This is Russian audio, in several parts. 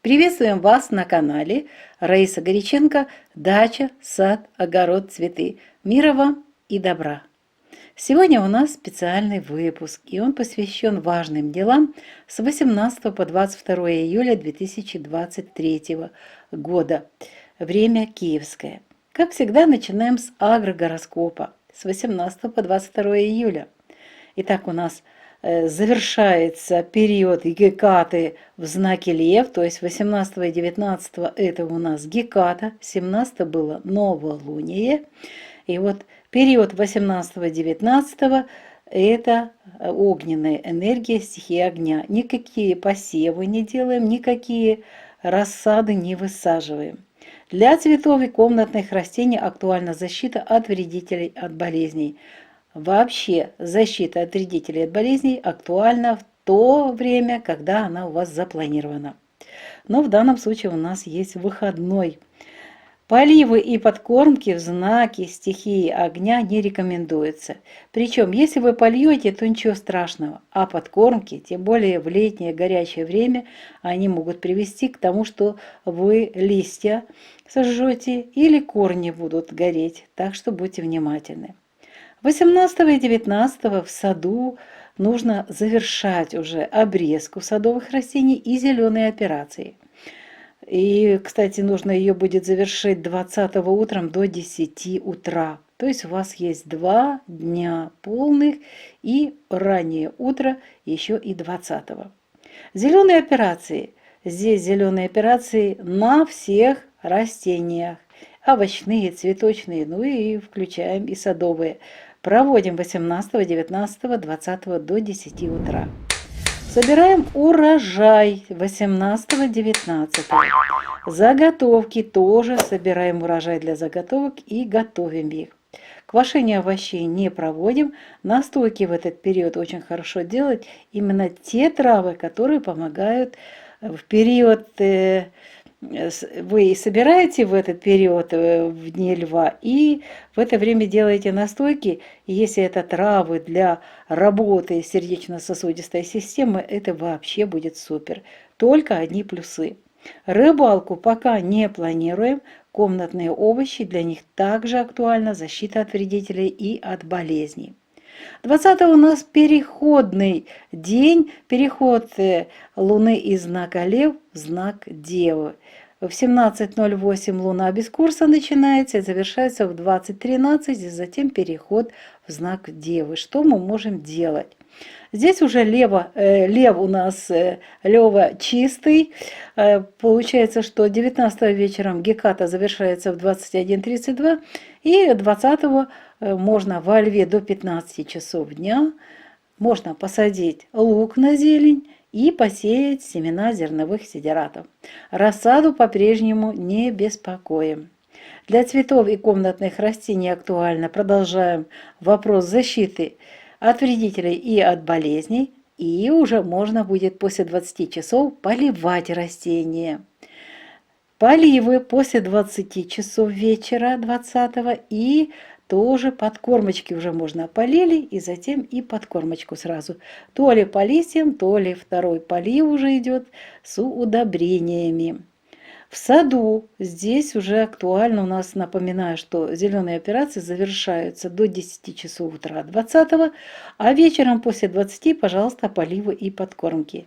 Приветствуем вас на канале Раиса Горяченко «Дача, сад, огород, цветы». Мира вам и добра! Сегодня у нас специальный выпуск, и он посвящен важным делам с 18 по 22 июля 2023 года. Время киевское. Как всегда, начинаем с агрогороскопа с 18 по 22 июля. Итак, у нас завершается период Гекаты в знаке Лев, то есть 18 и 19 это у нас Геката, 17 было новолуние, и вот период 18-19 это огненная энергия, стихия огня. Никакие посевы не делаем, никакие рассады не высаживаем. Для цветов и комнатных растений актуальна защита от вредителей, от болезней. Вообще защита от вредителей и от болезней актуальна в то время, когда она у вас запланирована. Но в данном случае у нас есть выходной. Поливы и подкормки в знаке стихии огня не рекомендуются. Причем, если вы польете, то ничего страшного. А подкормки, тем более в летнее горячее время, они могут привести к тому, что вы листья сожжете или корни будут гореть. Так что будьте внимательны. 18 и 19 в саду нужно завершать уже обрезку садовых растений и зеленые операции. И, кстати, нужно ее будет завершить 20 утром до 10 утра. То есть у вас есть 2 дня полных и раннее утро еще и 20. Зеленые операции. Здесь зеленые операции на всех растениях. Овощные, цветочные, ну и включаем и садовые. Проводим 18, 19, 20 до 10 утра. Собираем урожай 18-19. Заготовки тоже собираем урожай для заготовок и готовим их. Квашение овощей не проводим. Настойки в этот период очень хорошо делать именно те травы, которые помогают в период. Вы собираете в этот период в дни льва и в это время делаете настойки. И если это травы для работы сердечно-сосудистой системы, это вообще будет супер. Только одни плюсы. Рыбалку пока не планируем. Комнатные овощи, для них также актуальна защита от вредителей и от болезней. 20 у нас переходный день, переход Луны из знака Лев в знак Девы. В 17:08 Луна без курса начинается и завершается в 20:13, и затем переход в знак Девы. Что мы можем делать? Здесь уже лев у нас лева чистый. Получается, что 19 вечером Геката завершается в 21:32, и 20 можно во льве до 15 часов дня. Можно посадить лук на зелень и посеять семена зерновых сидератов. Рассаду по-прежнему не беспокоим. Для цветов и комнатных растений актуально продолжаем вопрос защиты от вредителей и от болезней. И уже можно будет после 20 часов поливать растения. Поливы после 20 часов вечера 20 и тоже подкормочки уже можно полили, и затем и подкормочку сразу. То ли по листьям, то ли второй полив уже идет с удобрениями. В саду здесь уже актуально у нас, напоминаю, что зеленые операции завершаются до 10 часов утра 20, а вечером после 20, пожалуйста, поливы и подкормки.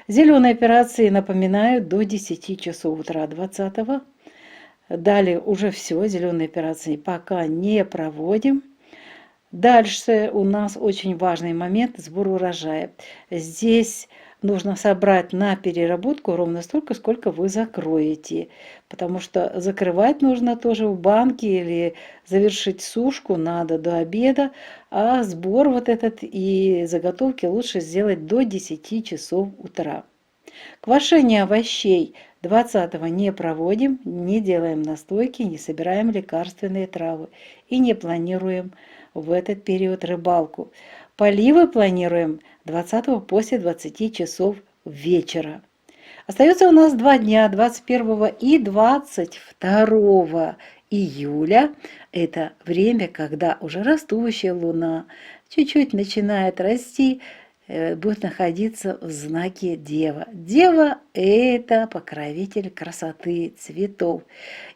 Зеленые операции, напоминаю, до 10 часов утра 20. Далее уже все, зеленые операции пока не проводим. Дальше у нас очень важный момент – сбор урожая. Здесь нужно собрать на переработку ровно столько, сколько вы закроете. Потому что закрывать нужно тоже в банке или завершить сушку надо до обеда. А сбор вот этот и заготовки лучше сделать до 10 часов утра. Квашение овощей 20 не проводим, не делаем настойки, не собираем лекарственные травы и не планируем в этот период рыбалку. Поливы планируем 20 после 20 часов вечера. Остается у нас 2 дня, 21 и 22 июля. Это время, когда уже растущая луна чуть-чуть начинает расти. будет находиться в знаке Дева. Дева – это покровитель красоты, цветов.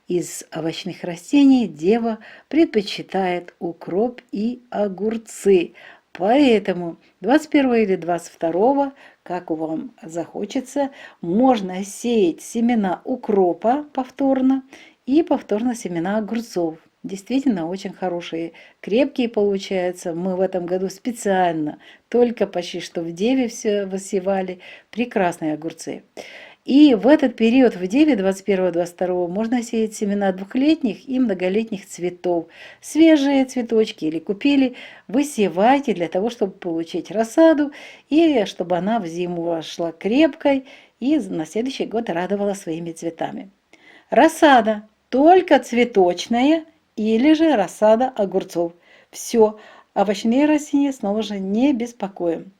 Из овощных растений Дева предпочитает укроп и огурцы. Поэтому 21 или 22, как вам захочется, можно сеять семена укропа повторно и повторно семена огурцов. Действительно очень хорошие, крепкие получаются. Мы в этом году специально, только почти что в Деве все высевали, прекрасные огурцы. И в этот период, в Деве 21-22, можно сеять семена двухлетних и многолетних цветов. Свежие цветочки или купили, высевайте для того, чтобы получить рассаду и чтобы она в зиму вошла крепкой и на следующий год радовала своими цветами. Рассада только цветочная или же рассада огурцов. Все, овощные растения снова же не беспокоим.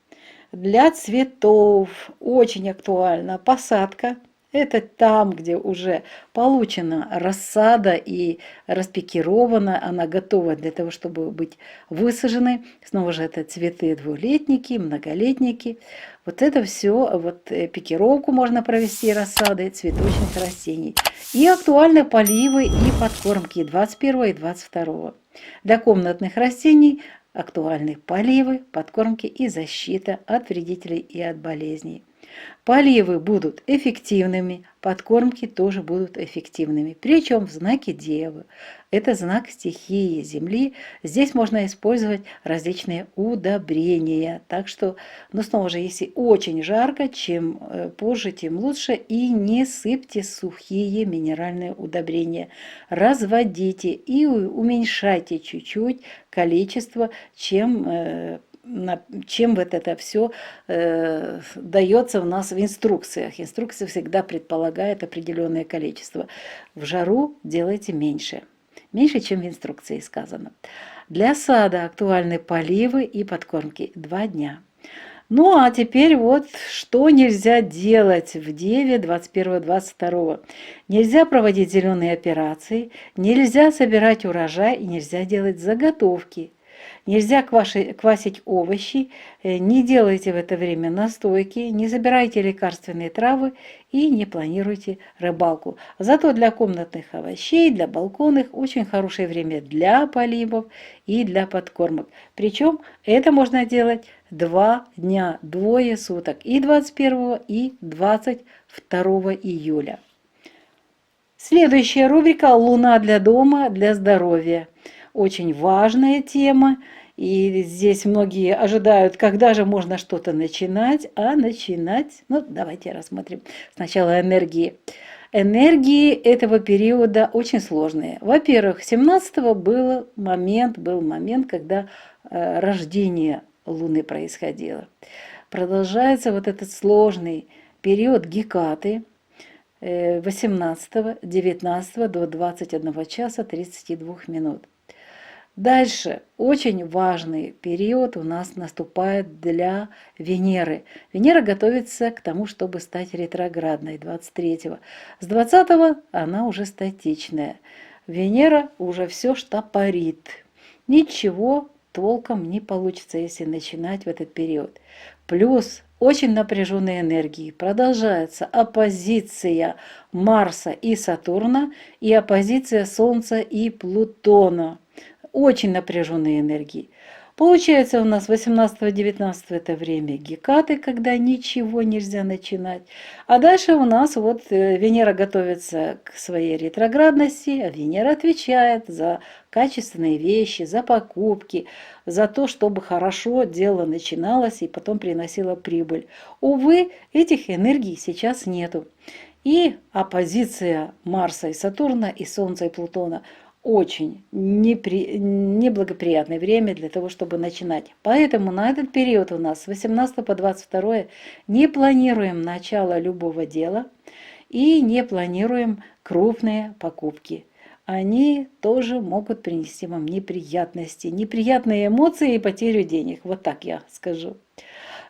Для цветов очень актуальна посадка. Это там, где уже получена рассада и распикирована, она готова для того, чтобы быть высажены. Снова же это цветы двухлетники, многолетники. Вот это все, вот пикировку можно провести рассады цветочных растений. И актуальны поливы и подкормки 21 и 22. Для комнатных растений актуальны поливы, подкормки и защита от вредителей и от болезней. Поливы будут эффективными, подкормки тоже будут эффективными. Причем в знаке Девы. Это знак стихии Земли. Здесь можно использовать различные удобрения. Так что, ну снова же, если очень жарко, чем позже, тем лучше. И не сыпьте сухие минеральные удобрения. Разводите и уменьшайте чуть-чуть количество, чем вот это все дается у нас в инструкциях. Инструкция всегда предполагает определенное количество. В жару делайте меньше. Меньше, чем в инструкции сказано. Для сада актуальны поливы и подкормки 2 дня. Ну а теперь вот что нельзя делать в Деве 21-22. Нельзя проводить зеленые операции, нельзя собирать урожай и нельзя делать заготовки. Нельзя квасить овощи, не делайте в это время настойки, не забирайте лекарственные травы и не планируйте рыбалку. Зато для комнатных овощей, для балконных очень хорошее время для поливов и для подкормок. Причем это можно делать 2 дня, двое суток, и 21 и 22 июля. Следующая рубрика «Луна для дома, для здоровья». Очень важная тема, и здесь многие ожидают, когда же можно что-то начинать, ну давайте рассмотрим сначала энергии. Энергии этого периода очень сложные. Во-первых, 17-го был момент, когда рождение Луны происходило. Продолжается вот этот сложный период Гекаты, 18, 19 до 21 часа 32 минут. Дальше очень важный период у нас наступает для Венеры. Венера готовится к тому, чтобы стать ретроградной 23-го. С 20-го она уже статичная. Венера уже все штопорит. Ничего толком не получится, если начинать в этот период. Плюс очень напряженные энергии. Продолжается оппозиция Марса и Сатурна и оппозиция Солнца и Плутона. Очень напряженные энергии. Получается у нас 18-19 это время Гекаты, когда ничего нельзя начинать. А дальше у нас вот Венера готовится к своей ретроградности, а Венера отвечает за качественные вещи, за покупки, за то, чтобы хорошо дело начиналось и потом приносило прибыль. Увы, этих энергий сейчас нету. И оппозиция Марса и Сатурна, и Солнца и Плутона очень неблагоприятное время для того, чтобы начинать. Поэтому на этот период у нас с 18 по 22 не планируем начало любого дела и не планируем крупные покупки. Они тоже могут принести вам неприятности, неприятные эмоции и потерю денег. Вот так я скажу.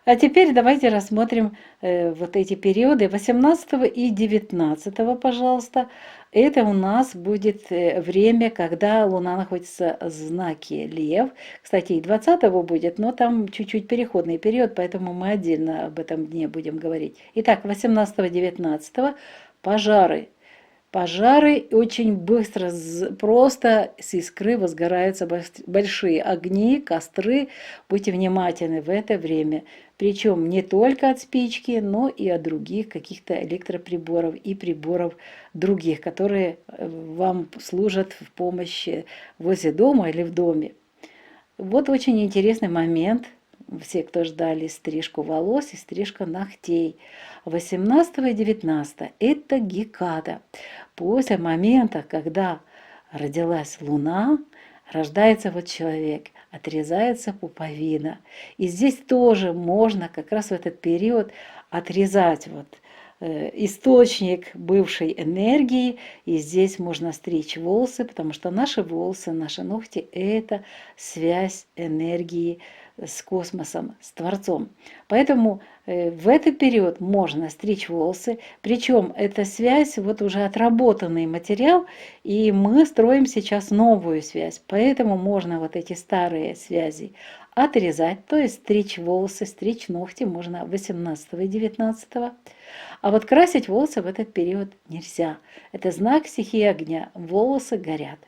А теперь давайте рассмотрим вот эти периоды 18 и 19, пожалуйста. Это у нас будет время, когда Луна находится в знаке Лев. Кстати, и 20 будет, но там чуть-чуть переходный период, поэтому мы отдельно об этом дне будем говорить. Итак, 18-19 пожары. Пожары очень быстро, просто с искры возгораются большие огни, костры. Будьте внимательны в это время. Причем не только от спички, но и от других каких-то электроприборов и приборов других, которые вам служат в помощи возле дома или в доме. Вот очень интересный момент. Все, кто ждали стрижку волос и стрижка ногтей. 18 и 19 это Гекада. После момента, когда родилась Луна, рождается вот человек, отрезается пуповина. И здесь тоже можно как раз в этот период отрезать вот источник бывшей энергии, и здесь можно стричь волосы, потому что наши волосы, наши ногти – это связь энергии с космосом, с Творцом. Поэтому в этот период можно стричь волосы, причем эта связь вот уже отработанный материал, и мы строим сейчас новую связь, поэтому можно вот эти старые связи отрезать, то есть стричь волосы, стричь ногти можно 18 и 19. А вот красить волосы в этот период нельзя. Это знак стихии огня. Волосы горят.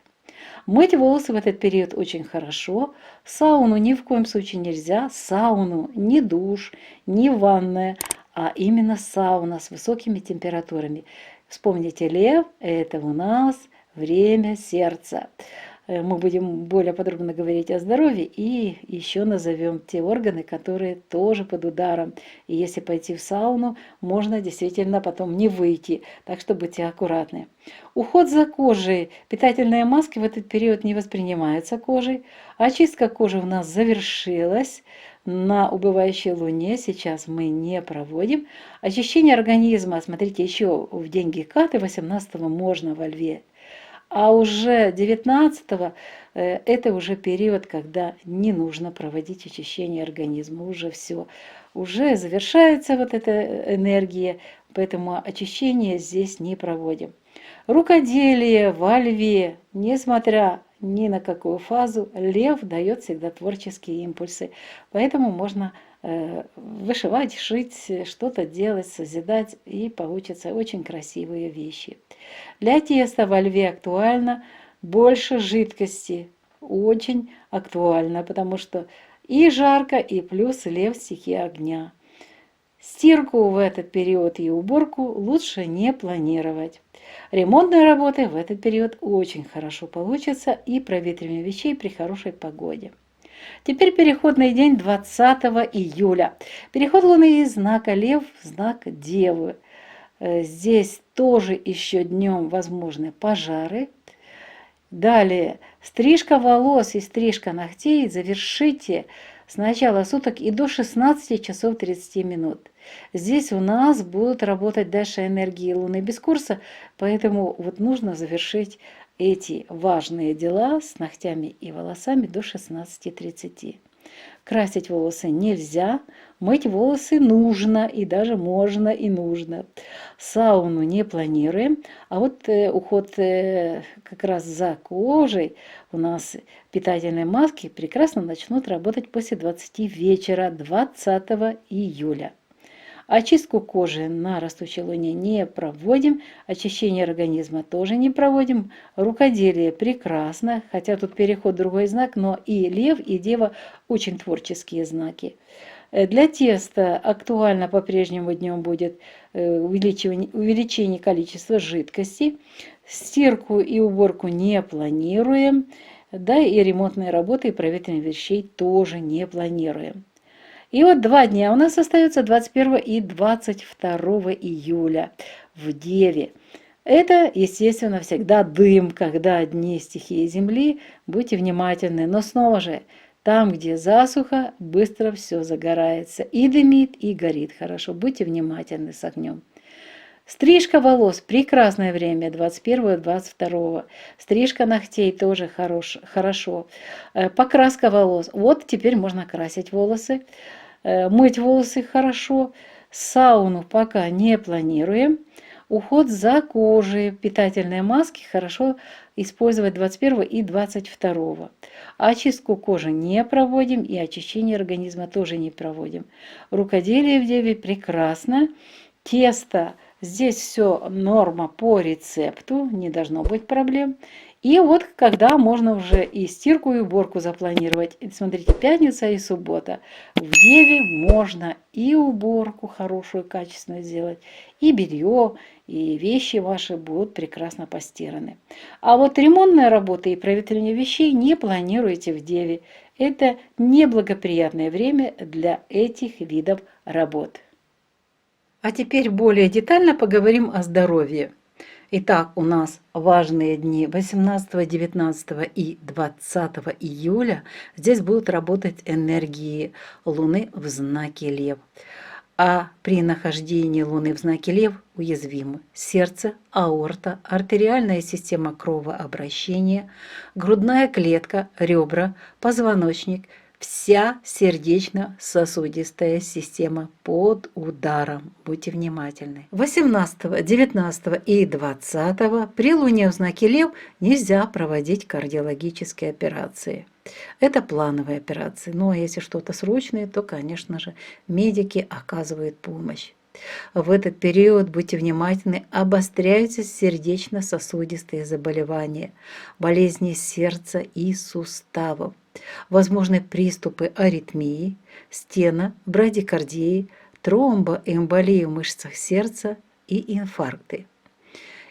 Мыть волосы в этот период очень хорошо. Сауну ни в коем случае нельзя. Сауну не душ, не ванная, а именно сауна с высокими температурами. Вспомните, лев – это у нас время сердца. Мы будем более подробно говорить о здоровье и еще назовем те органы, которые тоже под ударом. И если пойти в сауну, можно действительно потом не выйти. Так что будьте аккуратны. Уход за кожей. Питательные маски в этот период не воспринимаются кожей. Очистка кожи у нас завершилась. На убывающей Луне сейчас мы не проводим. Очищение организма, смотрите, еще в день Гекаты 18 можно во Льве. А уже 19-го это уже период, когда не нужно проводить очищение организма. Уже все. Уже завершается вот эта энергия, поэтому очищение здесь не проводим. Рукоделие во Льве, несмотря ни на какую фазу, Лев дает всегда творческие импульсы. Поэтому можно вышивать, шить, что-то делать, созидать, и получатся очень красивые вещи. Для теста во Льве актуально больше жидкости. Очень актуально, потому что и жарко, и плюс Лев стихия огня. Стирку в этот период и уборку лучше не планировать. Ремонтные работы в этот период очень хорошо получатся, и проветривание вещей при хорошей погоде. Теперь переходный день 20 июля. Переход Луны из знака Лев в знак Девы. Здесь тоже еще днем возможны пожары. Далее, стрижка волос и стрижка ногтей завершите с начала суток и до 16 часов 30 минут. Здесь у нас будут работать дальше энергии Луны без курса, поэтому вот нужно завершить эти важные дела с ногтями и волосами до 16:30. Красить волосы нельзя, мыть волосы нужно, и даже можно и нужно. Сауну не планируем, а вот уход как раз за кожей у нас питательные маски прекрасно начнут работать после 20 вечера 20 июля. Очистку кожи на растущей луне не проводим, очищение организма тоже не проводим. Рукоделие прекрасно, хотя тут переход в другой знак, но и Лев, и Дева очень творческие знаки. Для теста актуально по-прежнему днем будет увеличение количества жидкости. Стирку и уборку не планируем, да и ремонтные работы и проветривание вещей тоже не планируем. И вот 2 дня у нас остается 21 и 22 июля в Деве. Это, естественно, всегда дым, когда дни стихии Земли. Будьте внимательны. Но снова же, там, где засуха, быстро все загорается. И дымит, и горит хорошо. Будьте внимательны с огнем. Стрижка волос – прекрасное время, 21-22. Стрижка ногтей тоже хорошо. Покраска волос. Вот теперь можно красить волосы. Мыть волосы хорошо, сауну пока не планируем. Уход за кожей, питательные маски хорошо использовать 21 и 22. Очистку кожи не проводим и очищение организма тоже не проводим. Рукоделие в Деве прекрасно. Тесто, здесь все норма по рецепту, не должно быть проблем. И вот когда можно уже и стирку, и уборку запланировать. Смотрите, пятница и суббота. В Деве можно и уборку хорошую, качественную сделать, и белье, и вещи ваши будут прекрасно постираны. А вот ремонтные работы и проветривание вещей не планируйте в Деве. Это неблагоприятное время для этих видов работ. А теперь более детально поговорим о здоровье. Итак, у нас важные дни 18, 19 и 20 июля. Здесь будут работать энергии Луны в знаке Лев. А при нахождении Луны в знаке Лев уязвимы сердце, аорта, артериальная система кровообращения, грудная клетка, ребра, позвоночник, вся сердечно-сосудистая система под ударом. Будьте внимательны. 18, 19 и 20 при Луне в знаке Лев нельзя проводить кардиологические операции. Это плановые операции. Ну а если что-то срочное, то, конечно же, медики оказывают помощь. В этот период, будьте внимательны, обостряются сердечно-сосудистые заболевания, болезни сердца и суставов, возможны приступы аритмии, стена, брадикардии, тромбоэмболии в мышцах сердца и инфаркты.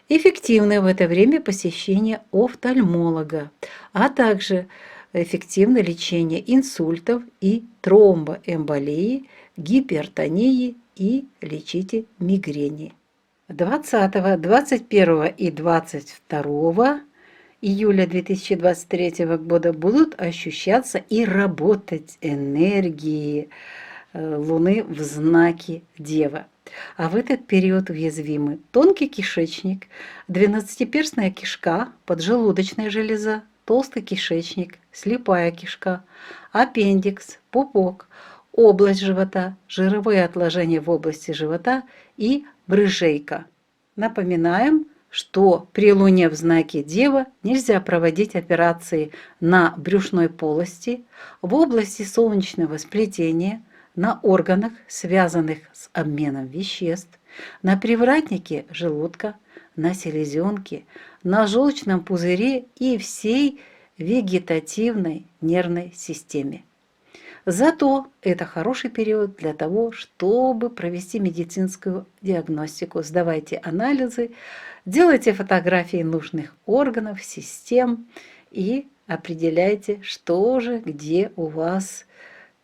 Эффективное в это время посещение офтальмолога, а также эффективное лечение инсультов и тромбоэмболии, гипертонии и лечите мигрени. 20, 21 и 22 июля 2023 года будут ощущаться и работать энергии Луны в знаке Дева. А в этот период уязвимы тонкий кишечник, двенадцатиперстная кишка, поджелудочная железа, толстый кишечник, слепая кишка, аппендикс, пупок, область живота, жировые отложения в области живота и брыжейка. Напоминаем, что при Луне в знаке Дева нельзя проводить операции на брюшной полости, в области солнечного сплетения, на органах, связанных с обменом веществ, на привратнике желудка, на селезенке, на желчном пузыре и всей вегетативной нервной системе. Зато это хороший период для того, чтобы провести медицинскую диагностику. Сдавайте анализы, делайте фотографии нужных органов, систем и определяйте, что же, где у вас.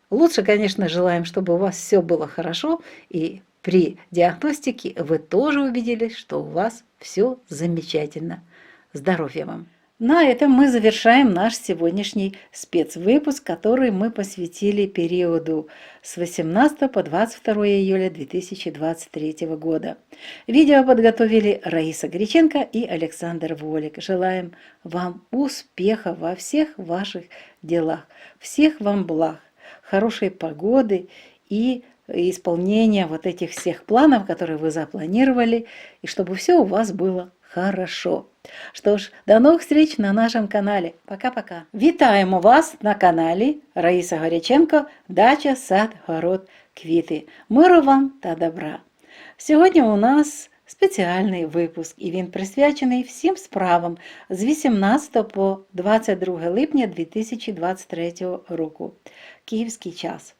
Лучше, конечно, желаем, чтобы у вас все было хорошо, и при диагностике вы тоже убедились, что у вас все замечательно. Здоровья вам! На этом мы завершаем наш сегодняшний спецвыпуск, который мы посвятили периоду с 18 по 22 июля 2023 года. Видео подготовили Раиса Греченко и Александр Волик. Желаем вам успеха во всех ваших делах, всех вам благ, хорошей погоды и исполнения вот этих всех планов, которые вы запланировали, и чтобы все у вас было хорошо. Що ж, до нових встреч на нашому каналі. Пока-пока. Вітаємо вас на каналі Раїса Горяченко «Дача, сад, город, квіти». Миру вам та добра. Сьогодні у нас спеціальний випуск, і він присвячений всім справам з 18 по 22 липня 2023 року. Київський час.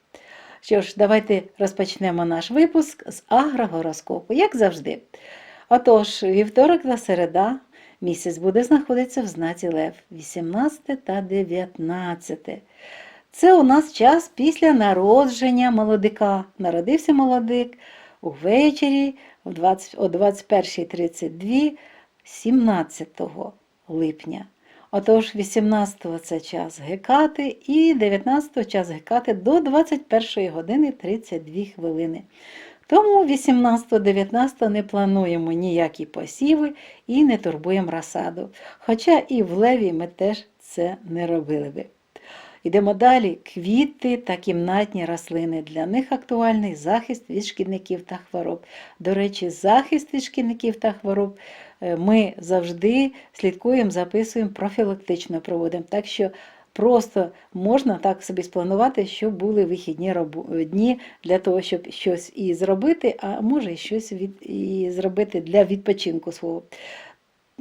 Що ж, давайте розпочнемо наш випуск з агрогороскопу, як завжди. Отож, вівторок та середа місяць буде знаходитися в знаці Лев, 18 та 19. Це у нас час після народження молодика. Народився молодик увечері о 21:32 17 липня. Отож, 18-го це час Гекати і 19-го час Гекати до 21:32. Тому 18-19 не плануємо ніякі посіви і не турбуємо розсаду. Хоча і в Леві ми теж це не робили би. Йдемо далі. Квіти та кімнатні рослини. Для них актуальний захист від шкідників та хвороб. До речі, захист від шкідників та хвороб ми завжди слідкуємо, записуємо, профілактично проводимо. Так що просто можна так собі спланувати, щоб були вихідні дні для того, щоб щось і зробити, а може і щось і зробити для відпочинку свого.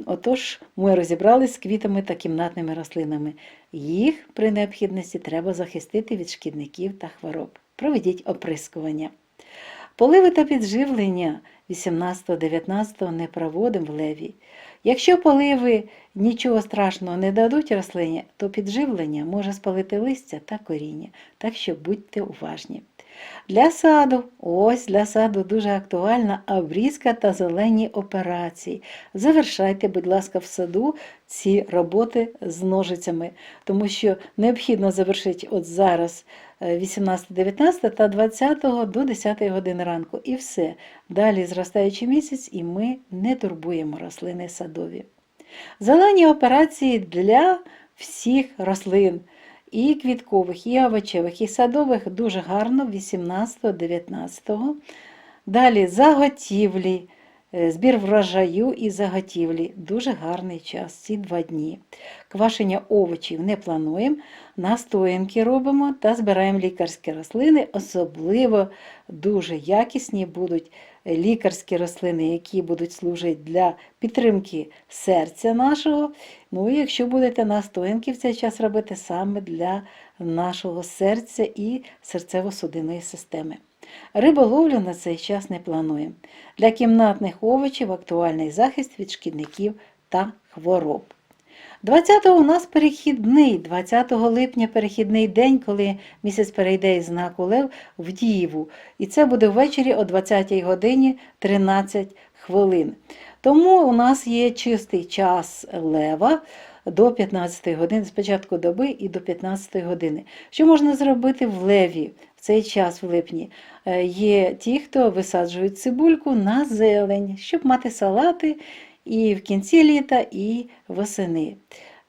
Отож, ми розібралися з квітами та кімнатними рослинами. Їх при необхідності треба захистити від шкідників та хвороб. Проведіть оприскування. Поливи та підживлення 18-19 не проводимо в леві. Якщо поливи нічого страшного не дадуть рослині, то підживлення може спалити листя та коріння, так що будьте уважні. Для саду дуже актуальна обрізка та зелені операції. Завершайте, будь ласка, в саду ці роботи з ножицями, тому що необхідно завершити от зараз 18-19 та 20 до 10 години ранку. І все. Далі зростаючий місяць, і ми не турбуємо рослини садові. Зелені операції для всіх рослин. І квіткових, і овочевих, і садових дуже гарно 18-19. Далі заготівлі, збір врожаю і заготівлі. Дуже гарний час, ці 2 дні. Квашення овочів не плануємо, настоянки робимо та збираємо лікарські рослини. Особливо дуже якісні будуть лікарські рослини, які будуть служити для підтримки серця нашого. Ну і якщо будете настоянки в цей час робити саме для нашого серця і серцево-судинної системи. Риболовлю на цей час не плануємо. Для кімнатних овочів актуальний захист від шкідників та хвороб. 20-го у нас перехідний, 20 липня перехідний день, коли місяць перейде із знаку Лев в Діву. І це буде ввечері о 20 годині 13 хвилин. Тому у нас є чистий час Лева до 15 години, з початку доби і до 15 години. Що можна зробити в Леві в цей час в липні? Є ті, хто висаджують цибульку на зелень, щоб мати салати і в кінці літа, і восени.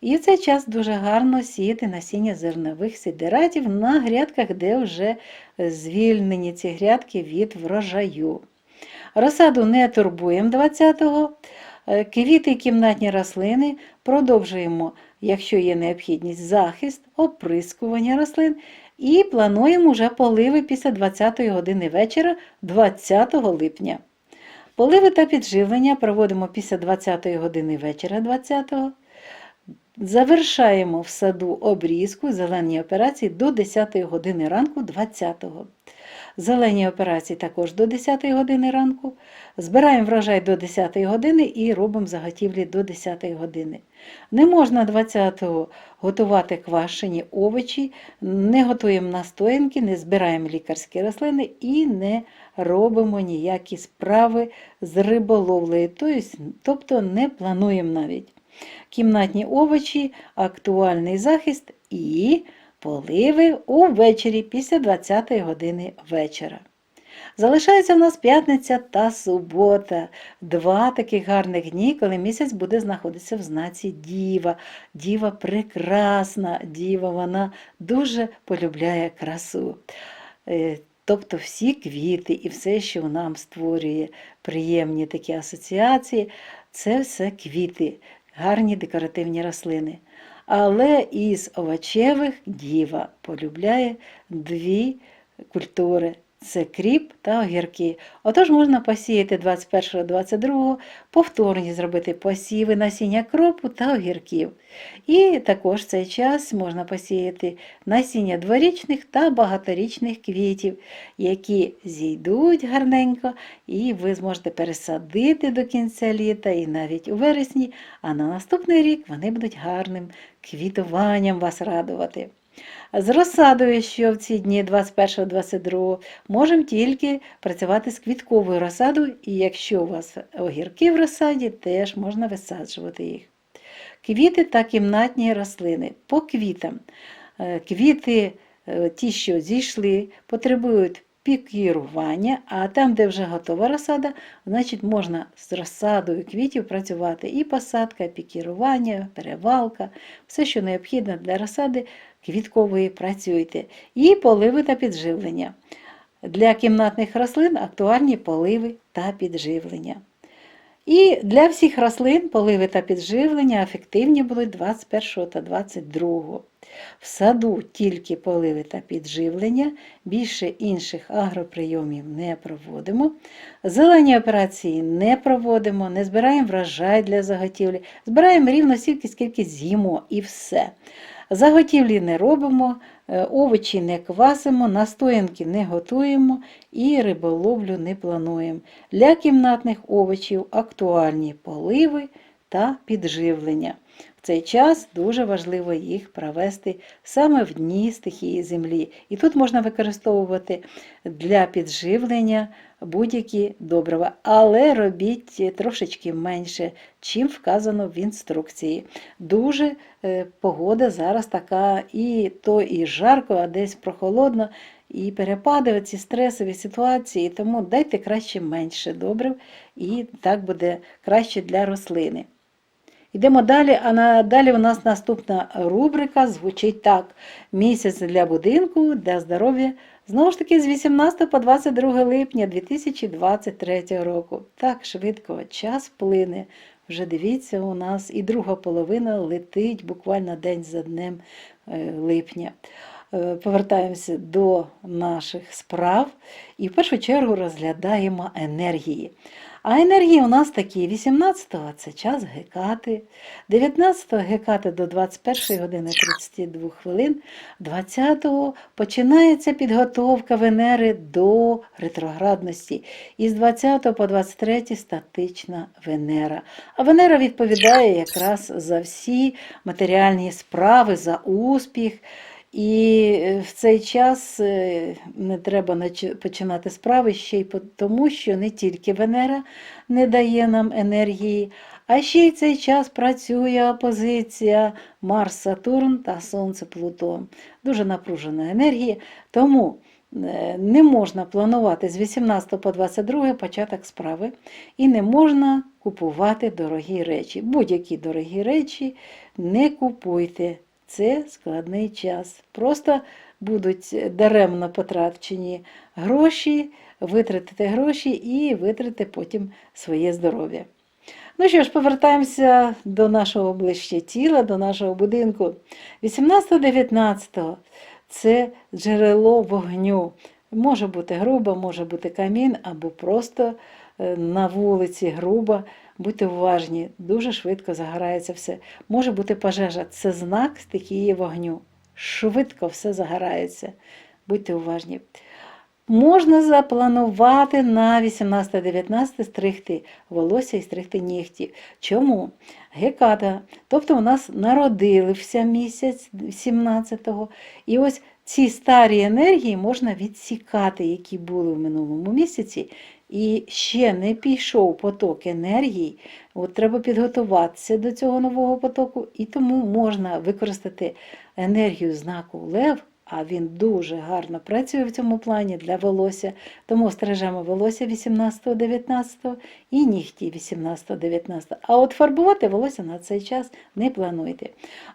І в цей час дуже гарно сіяти насіння зернових сидератів на грядках, де вже звільнені ці грядки від врожаю. Розсаду не турбуємо 20-го. Квіти і кімнатні рослини продовжуємо, якщо є необхідність, захист, оприскування рослин. І плануємо вже поливи після 20 години вечора 20 липня. Поливи та підживлення проводимо після 20 години вечора 20-го. Завершаємо в саду обрізку, зелені операції до 10 години ранку 20-го. Зелені операції також до 10 години ранку. Збираємо врожай до 10 години і робимо заготівлі до 10 години. Не можна 20-го готувати квашені овочі, не готуємо настоянки, не збираємо лікарські рослини і не робимо ніякі справи з риболовлею, тобто не плануємо навіть. Кімнатні овочі, актуальний захист і поливи увечері після 20 години вечора. Залишається у нас п'ятниця та субота. 2 таких гарних дні, коли місяць буде знаходитися в знаці Діва. Діва прекрасна, Діва, вона дуже полюбляє красу. Тобто всі квіти і все, що нам створює приємні такі асоціації, це все квіти, гарні декоративні рослини. Але із овочевих Діва полюбляє 2 культури. Це кріп та огірки. Отож можна посіяти 21-22, повторні зробити посіви насіння кропу та огірків. І також в цей час можна посіяти насіння дворічних та багаторічних квітів, які зійдуть гарненько, і ви зможете пересадити до кінця літа і навіть у вересні, а на наступний рік вони будуть гарним квітуванням вас радувати. З розсадою, що в ці дні 21-22, можемо тільки працювати з квітковою розсадою, і якщо у вас огірки в розсаді, теж можна висаджувати їх. Квіти та кімнатні рослини. По квітам. Квіти, ті, що зійшли, потребують пікірування, а там, де вже готова розсада, значить можна з розсадою квітів працювати. І посадка, і пікірування, перевалка, все, що необхідно для розсади, квіткової працюйте. І поливи та підживлення. Для кімнатних рослин актуальні поливи та підживлення. І для всіх рослин поливи та підживлення ефективні будуть 21 та 22. В саду тільки поливи та підживлення, більше інших агроприйомів не проводимо. Зелені операції не проводимо, не збираємо врожай для заготівлі, збираємо рівно стільки, скільки з'їмо і все. Заготівлі не робимо, овочі не квасимо, настоянки не готуємо і риболовлю не плануємо. Для кімнатних овочів актуальні поливи та підживлення. В цей час дуже важливо їх провести саме в дні стихії землі. І тут можна використовувати для підживлення будь-які добрива, але робіть трошечки менше, чим вказано в інструкції. Дуже погода зараз така, і жарко, а десь прохолодно, і перепади, оці стресові ситуації, тому дайте краще менше добрив, і так буде краще для рослини. Йдемо далі, а далі у нас наступна рубрика звучить так. Місяць для будинку, для здоров'я. Знову ж таки, з 18 по 22 липня 2023 року. Так швидко час плине. Вже дивіться, у нас і друга половина летить буквально день за днем липня. Повертаємося до наших справ і в першу чергу розглядаємо енергії. А енергії у нас такі: 18-го – це час Гекати, 19-го Гекати до 21 години 32 хвилин, 20-го починається підготовка Венери до ретроградності, і з 20 по 23 статична Венера. А Венера відповідає якраз за всі матеріальні справи, за успіх. І в цей час не треба починати справи ще й тому, що не тільки Венера не дає нам енергії, а ще й в цей час працює опозиція Марс-Сатурн та Сонце-Плутон. Дуже напружена енергія, тому не можна планувати з 18 по 22 початок справи і не можна купувати дорогі речі. Будь-які дорогі речі не купуйте. Це складний час. Просто будуть даремно потрачені гроші, витратите гроші і витратите потім своє здоров'я. Ну що ж, повертаємося до нашого ближче тіла, до нашого будинку. 18-19 – це джерело вогню. Може бути груба, може бути камін, або просто на вулиці груба. Будьте уважні, дуже швидко загорається все. Може бути пожежа, це знак стихії вогню. Швидко все загорається. Будьте уважні. Можна запланувати на 18-19 стригти волосся і стригти нігті. Чому? Геката. Тобто у нас народився місяць 17-го. І ось ці старі енергії можна відсікати, які були в минулому місяці. І ще не пішов поток енергії, от треба підготуватися до цього нового потоку, і тому можна використати енергію знаку Лев, а він дуже гарно працює в цьому плані для волосся, тому стрижемо волосся 18-19 і нігті 18-19. А от фарбувати волосся на цей час не плануйте.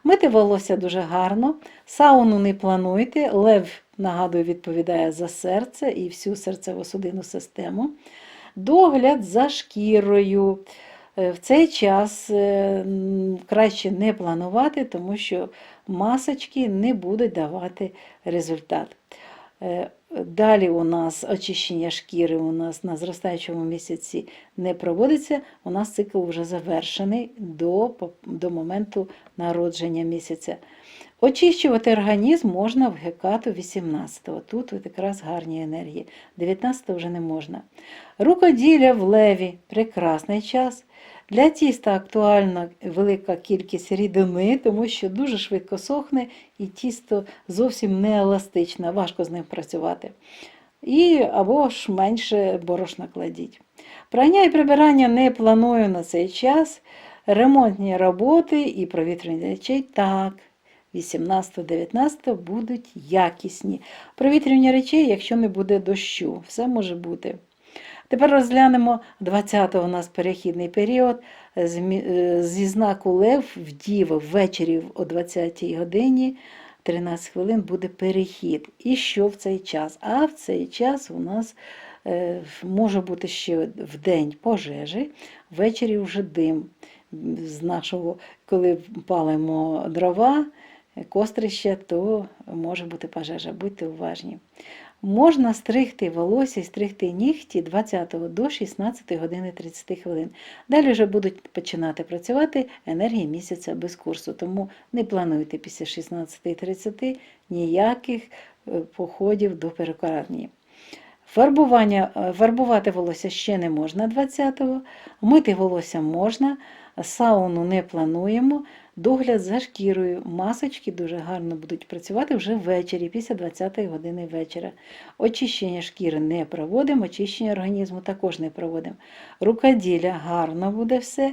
Мити волосся дуже гарно, сауну не плануйте, Лев, нагадую, відповідає за серце і всю серцево-судинну систему. Догляд за шкірою. В цей час краще не планувати, тому що масочки не будуть давати результат. Далі у нас очищення шкіри у нас на зростаючому місяці не проводиться, у нас цикл вже завершений до моменту народження місяця. Очищувати організм можна в Гекату 18-го, тут якраз гарні енергії, 19-го вже не можна. Рукоділля в Леві – прекрасний час. Для тіста актуальна велика кількість рідини, тому що дуже швидко сохне і тісто зовсім не еластичне, важко з ним працювати. Або ж менше борошна кладіть. Прання і прибирання не планую на цей час. Ремонтні роботи і провітрювання речей – так. 18-19 будуть якісні. Провітрювання речей, якщо не буде дощу, все може бути. Тепер розглянемо 20-го у нас перехідний період зі знаку Лев в Діву ввечері о 20-й годині 13 хвилин буде перехід. І що в цей час? А в цей час у нас може бути ще в день пожежі, ввечері вже дим з нашого, коли палимо дрова, кострище, то може бути пожежа. Будьте уважні. Можна стригти волосся і стригти нігті 20 до 16 години 30 хвилин. Далі вже будуть починати працювати енергії місяця без курсу, тому не плануйте після 16:30 ніяких походів до перукарні. Фарбувати волосся ще не можна 20-го, мити волосся можна, сауну не плануємо, догляд за шкірою, масочки дуже гарно будуть працювати вже ввечері, після 20-ї години вечора. Очищення шкіри не проводимо, очищення організму також не проводимо. Рукоділля гарно буде все,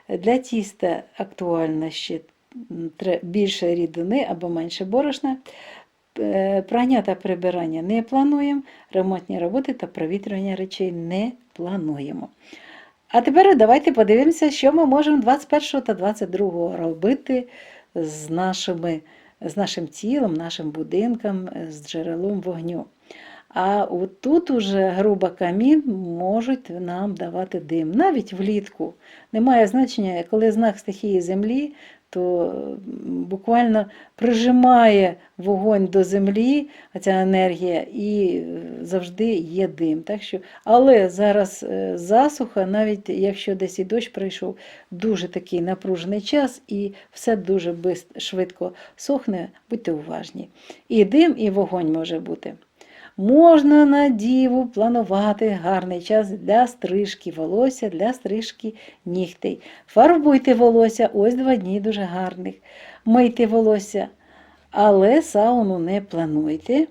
для тіста актуально ще більше рідини або менше борошна. Прання та прибирання не плануємо, ремонтні роботи та провітрювання речей не плануємо. А тепер давайте подивимося, що ми можемо 21 та 22 робити з нашим тілом, нашим будинком, з джерелом вогню. А от тут уже груба камін можуть нам давати дим. Навіть влітку. Немає значення, коли знак стихії землі, то буквально прижимає вогонь до землі, ця енергія, і завжди є дим. Так що, але зараз засуха, навіть якщо десь і дощ пройшов, дуже такий напружений час, і все дуже швидко сохне, будьте уважні. І дим, і вогонь може бути. Можна на діву планувати гарний час для стрижки волосся, для стрижки нігтей. Фарбуйте волосся, ось 2 дні дуже гарних. Мийте волосся, але сауну не плануйте.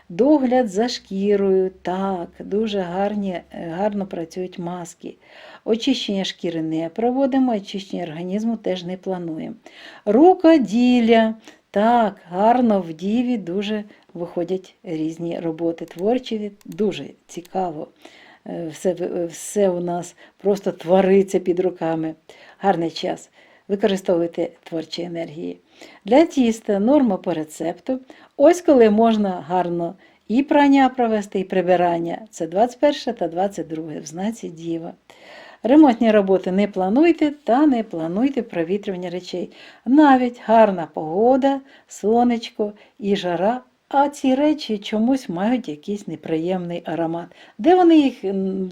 Догляд за шкірою, так, дуже гарно працюють маски. Очищення шкіри не проводимо, очищення організму теж не плануємо. Рукоділля, так, гарно в діві дуже виходять різні роботи творчі, дуже цікаво. Все у нас просто твориться під руками. Гарний час. Використовуйте творчі енергії. Для тіста норма по рецепту. Ось коли можна гарно і прання провести, і прибирання. Це 21 та 22 в знаці Діва. Ремонтні роботи не плануйте та не плануйте провітрювання речей. Навіть гарна погода, сонечко і жара, а ці речі чомусь мають якийсь неприємний аромат. Де вони їх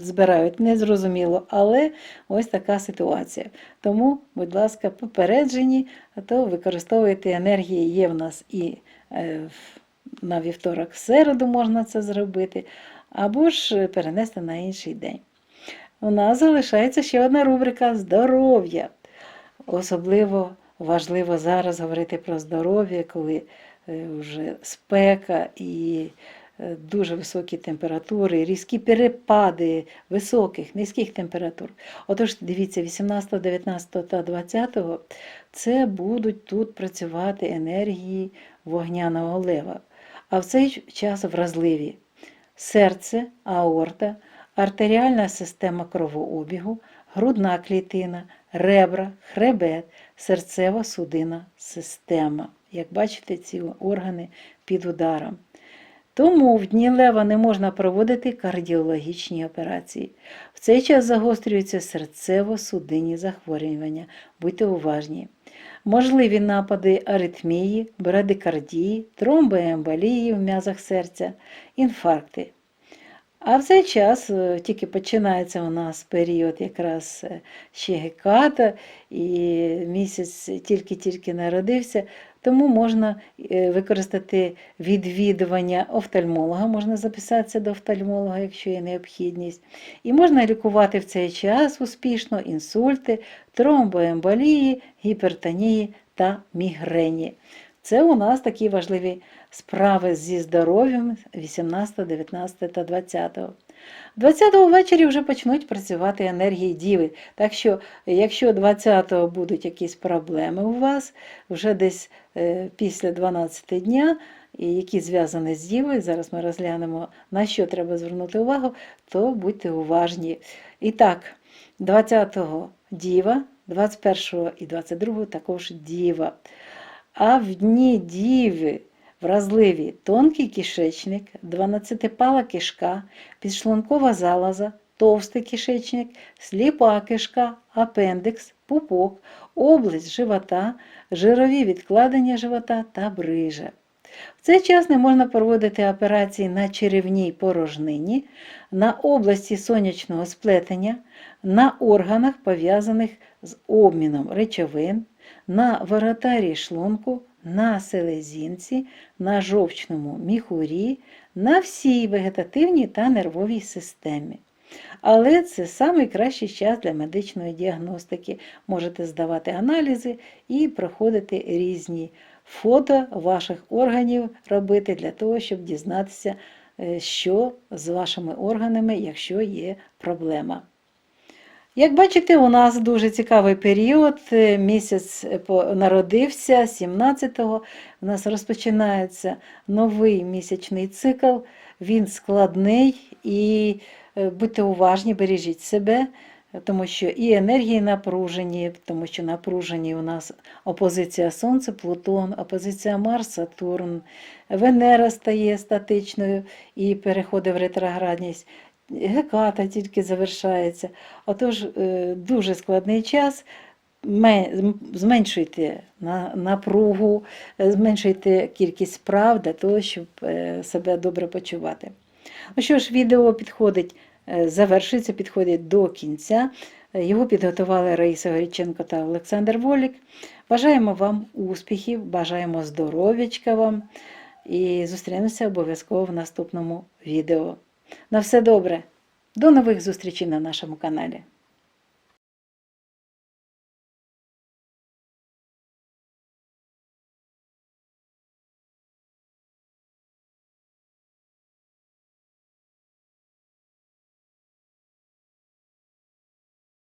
збирають, не зрозуміло, але ось така ситуація. Тому, будь ласка, попереджені, а то використовуйте енергії, є в нас і на вівторок, в середу можна це зробити, або ж перенести на інший день. У нас залишається ще одна рубрика «Здоров'я». Особливо важливо зараз говорити про здоров'я, коли вже спека і дуже високі температури, різкі перепади високих, низьких температур. Отож, дивіться, 18, 19 та 20 це будуть тут працювати енергії вогняного лева. А в цей час вразливі серце, аорта, артеріальна система кровообігу, грудна клітина, ребра, хребет, серцево-судинна система. Як бачите, ці органи під ударом. Тому в дні лева не можна проводити кардіологічні операції. В цей час загострюються серцево-судинні захворювання. Будьте уважні. Можливі напади аритмії, брадикардії, тромбоемболії в м'язах серця, інфаркти. А в цей час тільки починається у нас період якраз ще Геката, і місяць тільки-тільки народився, тому можна використати відвідування офтальмолога, можна записатися до офтальмолога, якщо є необхідність. І можна лікувати в цей час успішно інсульти, тромбоемболії, гіпертонії та мігрені. Це у нас такі важливі справи зі здоров'ям 18, 19 та 20. 20-го ввечері вже почнуть працювати енергії Діви. Так що, якщо 20-го будуть якісь проблеми у вас, вже десь після 12 дня, які зв'язані з Дівою, зараз ми розглянемо, на що треба звернути увагу, то будьте уважні. І так, 20-го Діва, 21-го і 22-го також Діва. А в дні Діви вразливі тонкий кишечник, 12-пала кишка, підшлункова залоза, товстий кишечник, сліпа кишка, апендикс, пупок, область живота, жирові відкладення живота та брижа. В цей час не можна проводити операції на черевній порожнині, на області сонячного сплетення, на органах, пов'язаних з обміном речовин, на воротарі шлунку, на селезінці, на жовчному міхурі, на всій вегетативній та нервовій системі. Але це найкращий час для медичної діагностики. Можете здавати аналізи і проходити різні фото ваших органів робити для того, щоб дізнатися, що з вашими органами, якщо є проблема. Як бачите, у нас дуже цікавий період. Місяць народився 17-го. У нас розпочинається новий місячний цикл. Він складний і будьте уважні, бережіть себе, тому що і енергії напружені, тому що напружені у нас опозиція Сонце, Плутон, опозиція Марс, Сатурн, Венера стає статичною і переходить в ретроградність. Геката тільки завершається. Отож, дуже складний час. Зменшуйте напругу, зменшуйте кількість справ для того, щоб себе добре почувати. Ну що ж, відео завершується, підходить до кінця. Його підготували Раїса Горіченко та Олександр Волік. Бажаємо вам успіхів, бажаємо здоров'ячка вам і зустрінемося обов'язково в наступному відео. На все добре. До нових зустрічей на нашому каналі.